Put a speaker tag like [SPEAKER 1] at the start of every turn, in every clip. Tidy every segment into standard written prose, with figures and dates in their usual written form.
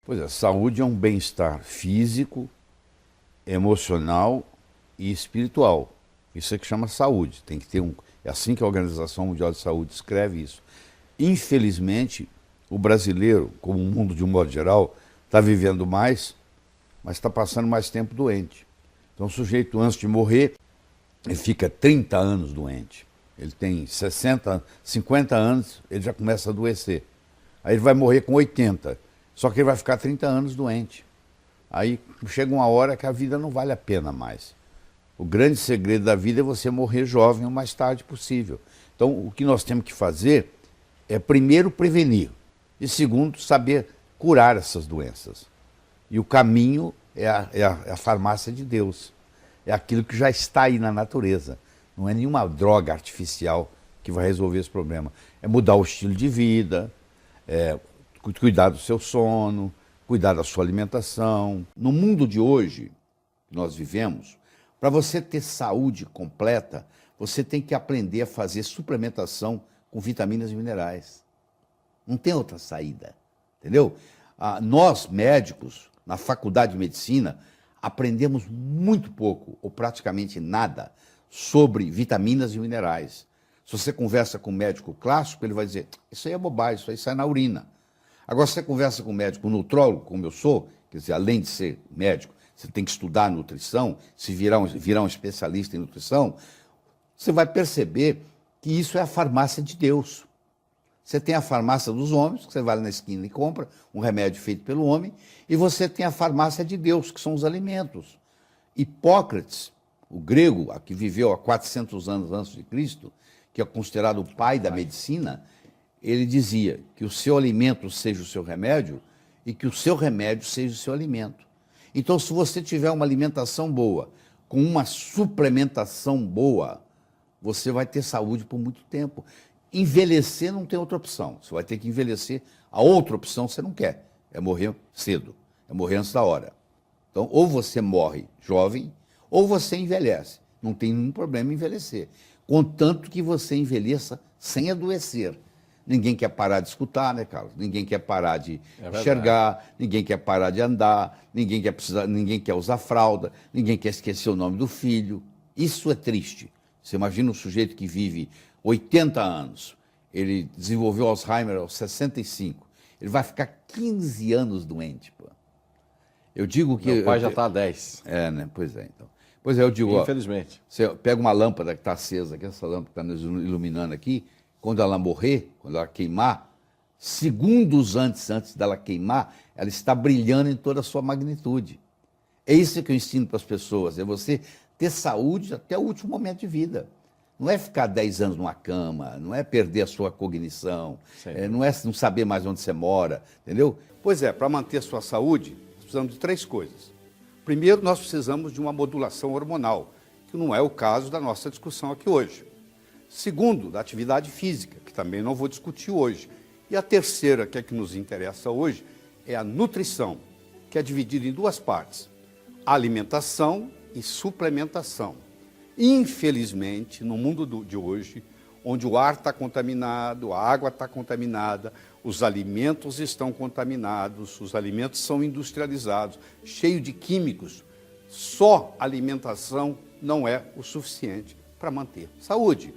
[SPEAKER 1] Pois é, saúde é um bem-estar físico, emocional e espiritual. Isso é que chama saúde. Tem que ter um. É assim que a Organização Mundial de Saúde escreve isso. Infelizmente, o brasileiro, como o mundo de um modo geral, está vivendo mais, mas está passando mais tempo doente. Então, o sujeito, antes de morrer, ele fica 30 anos doente. Ele tem 60, 50 anos, ele já começa a adoecer. Aí ele vai morrer com 80, só que ele vai ficar 30 anos doente. Aí chega uma hora que a vida não vale a pena mais. O grande segredo da vida é você morrer jovem o mais tarde possível. Então, o que nós temos que fazer é, primeiro, prevenir. E, segundo, saber curar essas doenças. E o caminho é a farmácia de Deus. É aquilo que já está aí na natureza. Não é nenhuma droga artificial que vai resolver esse problema. É mudar o estilo de vida, cuidar do seu sono, cuidar da sua alimentação. No mundo de hoje, que nós vivemos, para você ter saúde completa, você tem que aprender a fazer suplementação com vitaminas e minerais. Não tem outra saída, entendeu? Nós, médicos, na faculdade de medicina, aprendemos muito pouco, ou praticamente nada, sobre vitaminas e minerais. Se você conversa com um médico clássico, ele vai dizer, isso aí é bobagem, isso aí sai na urina. Agora, se você conversa com um médico nutrólogo, como eu sou, quer dizer, além de ser médico, você tem que estudar nutrição, se virar um especialista em nutrição, você vai perceber que isso é a farmácia de Deus. Você tem a farmácia dos homens, que você vai lá na esquina e compra um remédio feito pelo homem, e você tem a farmácia de Deus, que são os alimentos. Hipócrates, o grego, que viveu há 400 anos antes de Cristo, que é considerado o pai da medicina, ele dizia que o seu alimento seja o seu remédio e que o seu remédio seja o seu alimento. Então, se você tiver uma alimentação boa, com uma suplementação boa, você vai ter saúde por muito tempo. Envelhecer não tem outra opção. Você vai ter que envelhecer. A outra opção você não quer. É morrer cedo. É morrer antes da hora. Então, ou você morre jovem, ou você envelhece. Não tem nenhum problema em envelhecer. Contanto que você envelheça sem adoecer. Ninguém quer parar de escutar, né, Carlos? Ninguém quer parar de enxergar, ninguém quer parar de andar, ninguém quer usar fralda, ninguém quer esquecer o nome do filho. Isso é triste. Você imagina um sujeito que vive 80 anos, ele desenvolveu Alzheimer aos 65, ele vai ficar 15 anos doente, pô. Eu digo que...
[SPEAKER 2] Meu pai já está há 10.
[SPEAKER 1] É, né? Pois é, então. Pois é, eu digo...
[SPEAKER 2] Infelizmente.
[SPEAKER 1] Você pega uma lâmpada que está acesa aqui, essa lâmpada que está nos iluminando aqui, quando ela morrer, quando ela queimar, segundos antes dela queimar, ela está brilhando em toda a sua magnitude. É isso que eu ensino para as pessoas, é você ter saúde até o último momento de vida. Não é ficar 10 anos numa cama, não é perder a sua cognição, não é não saber mais onde você mora, entendeu? Pois é, para manter a sua saúde, nós precisamos de 3 coisas. Primeiro, nós precisamos de uma modulação hormonal, que não é o caso da nossa discussão aqui hoje. Segundo, da atividade física, que também não vou discutir hoje. E a terceira, que é que nos interessa hoje, é a nutrição, que é dividida em 2 partes. Alimentação e suplementação. Infelizmente, no mundo de hoje, onde o ar está contaminado, a água está contaminada, os alimentos estão contaminados, os alimentos são industrializados, cheios de químicos, só alimentação não é o suficiente para manter saúde.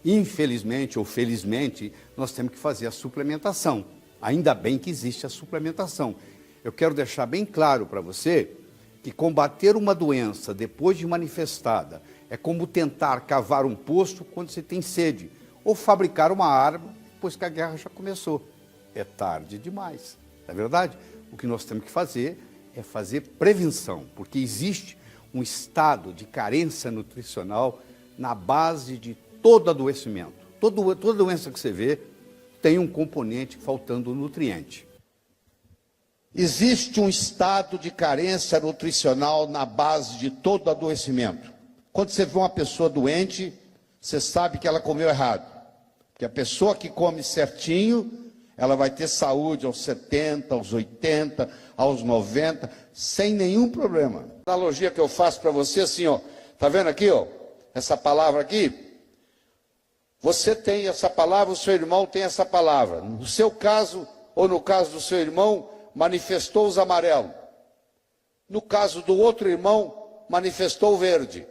[SPEAKER 1] Infelizmente ou felizmente, nós temos que fazer a suplementação. Ainda bem que existe a suplementação. Eu quero deixar bem claro para você que combater uma doença depois de manifestada é como tentar cavar um poço quando você tem sede, ou fabricar uma arma depois que a guerra já começou. É tarde demais, não é verdade? O que nós temos que fazer é fazer prevenção, porque existe um estado de carência nutricional na base de todo adoecimento. Toda doença que você vê tem um componente faltando nutriente. Existe um estado de carência nutricional na base de todo adoecimento. Quando você vê uma pessoa doente, você sabe que ela comeu errado. Porque a pessoa que come certinho, ela vai ter saúde aos 70, aos 80, aos 90, sem nenhum problema. A analogia que eu faço para você, assim, ó, tá vendo aqui, ó, essa palavra aqui? Você tem essa palavra, o seu irmão tem essa palavra. No seu caso, ou no caso do seu irmão,
[SPEAKER 2] manifestou os amarelos. No caso do outro irmão, manifestou o verde.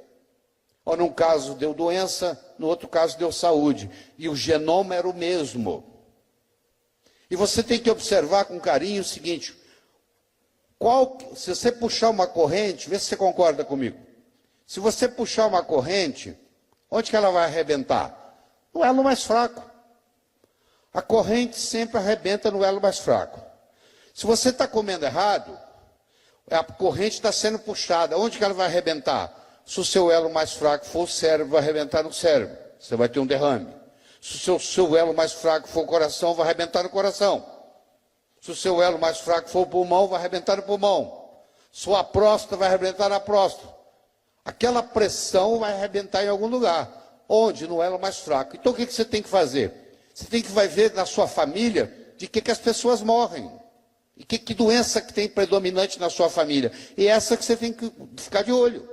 [SPEAKER 2] Ou num caso deu doença, no outro caso deu saúde. E o genoma era o mesmo. E você tem que observar com carinho o seguinte: se você puxar uma corrente, vê se você concorda comigo. Se você puxar uma corrente, onde que ela vai arrebentar? No elo mais fraco. A corrente sempre arrebenta no elo mais fraco. Se você está comendo errado, a corrente está sendo puxada. Onde que ela vai arrebentar? Se o seu elo mais fraco for o cérebro, vai arrebentar no cérebro. Você vai ter um derrame. Se o seu elo mais fraco for o coração, vai arrebentar no coração. Se o seu elo mais fraco for o pulmão, vai arrebentar no pulmão. Sua próstata vai arrebentar na próstata. Aquela pressão vai arrebentar em algum lugar. Onde? No elo mais fraco. Então o que você tem que fazer? Você tem que vai ver na sua família de que as pessoas morrem. E que doença que tem predominante na sua família. E essa que você tem que ficar de olho.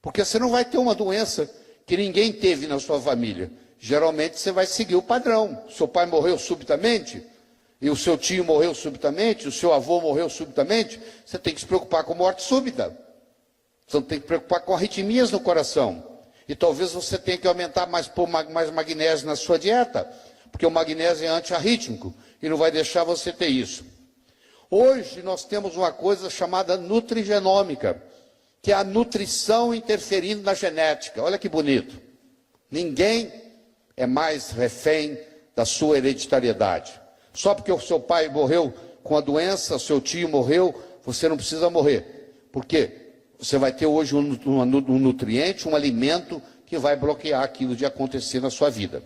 [SPEAKER 2] Porque você não vai ter uma doença que ninguém teve na sua família. Geralmente você vai seguir o padrão. Seu pai morreu subitamente, e o seu tio morreu subitamente, o seu avô morreu subitamente, você tem que se preocupar com morte súbita. Você tem que se preocupar com arritmias no coração. E talvez você tenha que aumentar pôr mais magnésio na sua dieta, porque o magnésio é antiarrítmico e não vai deixar você ter isso. Hoje nós temos uma coisa chamada nutrigenômica, que é a nutrição interferindo na genética. Olha que bonito. Ninguém é mais refém da sua hereditariedade. Só porque o seu pai morreu com a doença, o seu tio morreu, você não precisa morrer. Por quê? Você vai ter hoje um nutriente, um alimento que vai bloquear aquilo de acontecer na sua vida.